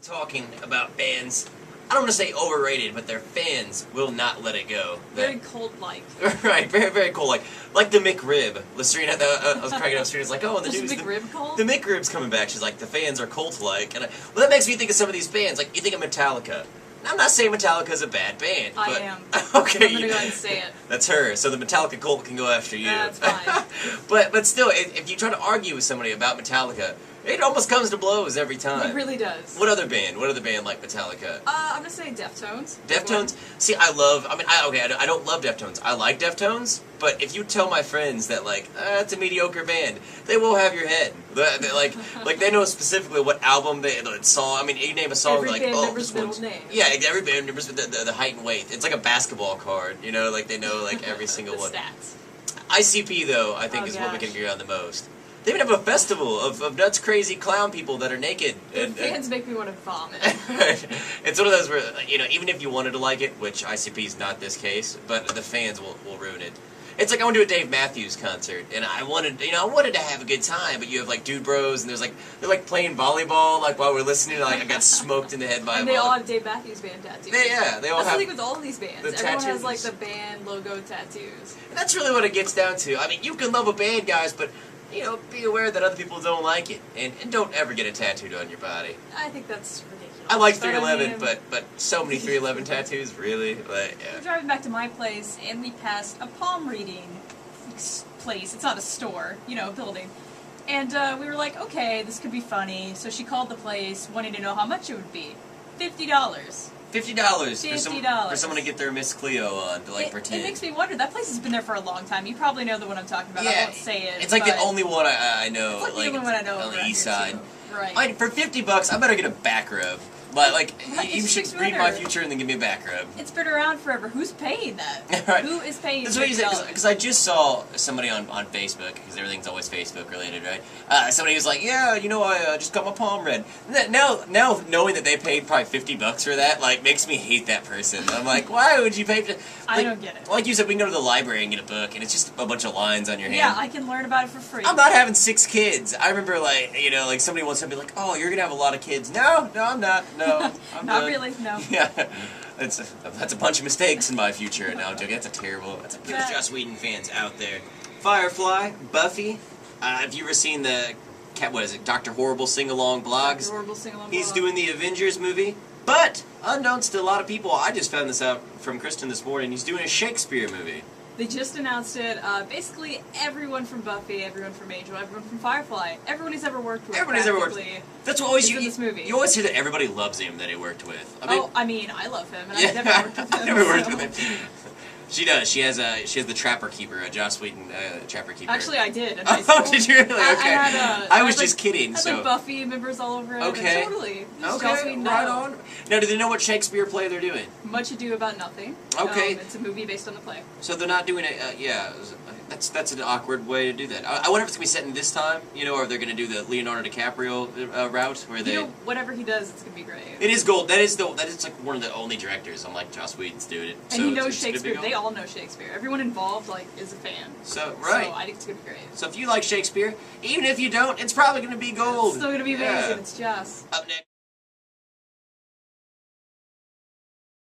talking about bands. I don't want to say overrated, but their fans will not let it go. Very cult-like. Right, very, very cool. Like the McRib. Listerine, I was cracking up. Listerina's like, oh, in the news, the McRib cult? The McRib's coming back. She's like, the fans are cult-like. And well, that makes me think of some of these bands. Like, you think of Metallica. I'm not saying Metallica's a bad band. I but, am. Okay. I'm going to go ahead and say it. That's her. So the Metallica cult can go after you. That's fine. but still, if you try to argue with somebody about Metallica, it almost comes to blows every time. It really does. What other band? What other band like Metallica? I'm gonna say Deftones. Deftones? See, I don't love Deftones. I like Deftones, but if you tell my friends that, like, it's a mediocre band, they will have your head. Like they know specifically what album song. I mean, you name a song, every like, band oh, member's this one's... middle name. Yeah, every band member's the height and weight. It's like a basketball card, you know, like they know, like, every single one. Stats. ICP, though, I think is what we can agree on the most. They even have a festival of nuts, crazy clown people that are naked. And fans make me want to vomit. It's one of those where, you know, even if you wanted to like it, which ICP is not this case, but the fans will ruin it. It's like I went to a Dave Matthews concert, and I wanted to have a good time, but you have like dude bros, and they're like playing volleyball, like while we're listening. Like I got smoked in the head by. And they all have Dave Matthews Band tattoos. They all That's have. the thing with all of these bands. Everyone tattoos. has like the band logo tattoos. And that's really what it gets down to. I mean, you can love a band, guys, but you know, be aware that other people don't like it, and don't ever get a tattooed on your body. I think that's ridiculous. I like 311, but so many 311 tattoos, really. Like, yeah. We're driving back to my place, and we passed a palm reading place. It's not a store, you know, a building. And we were like, okay, this could be funny. So she called the place, wanting to know how much it would be. $50. $50 for someone to get their Miss Cleo on to pretend. It makes me wonder. That place has been there for a long time. You probably know the one I'm talking about. Yeah, I won't say it. It's like the only one I know. It's like the only one I know on the east side. Too. Right. For $50, I better get a back rub. Like Right, you should read my future and then give me a back rub. It's been around forever. Who's paying that? Right. Who is paying? That's what you said, because I just saw somebody on Facebook, because everything's always Facebook related, right? Somebody was like, yeah, you know, I just got my palm read. Now knowing that they paid probably $50 for that, like, makes me hate that person. I'm like, why would you pay for? I don't get it. Like you said, we can go to the library and get a book, and it's just a bunch of lines on your hand. Yeah, I can learn about it for free. I'm not having 6 kids. I remember, like, you know, like somebody once said to me, like, oh, you're gonna have a lot of kids. No, I'm not. No, I'm not really. No. Yeah, that's a bunch of mistakes in my future. No, I'm joking. That's a Joss Whedon fans out there. Firefly, Buffy. Have you ever seen the Dr. Horrible sing-along blogs? Dr. Horrible sing-along He's blog. doing the Avengers movie. But, unknowns to a lot of people, I just found this out from Kristen this morning, he's doing a Shakespeare movie. They just announced it. Basically, everyone from Buffy, everyone from Angel, everyone from Firefly, everyone he's ever worked with. Everyone he's ever worked with. That's what always in this movie. You always hear that everybody loves him that he worked with. I mean, I love him, and yeah, I've never worked with him. I've never worked with him. She does. She has the Trapper Keeper, Joss Whedon Trapper Keeper. Actually, I did in high school. Oh, did you really? Okay. I was just kidding. I had like Buffy members all over it. Okay. Totally. Okay. Right on. Now, do they know what Shakespeare play they're doing? Much Ado About Nothing. Okay. It's a movie based on the play. So they're not doing it. Yeah. That's an awkward way to do that. I wonder if it's gonna be set in this time, you know, or if they're gonna do the Leonardo DiCaprio route where they. You know, whatever he does, it's gonna be great. It is gold. That is like one of the only directors I'm like Joss Whedon's doing it. And he knows Shakespeare. They all know Shakespeare. Everyone involved is a fan. So right. So I think it's gonna be great. So if you like Shakespeare, even if you don't, it's probably gonna be gold. It's still gonna be amazing. It's Joss. Up next.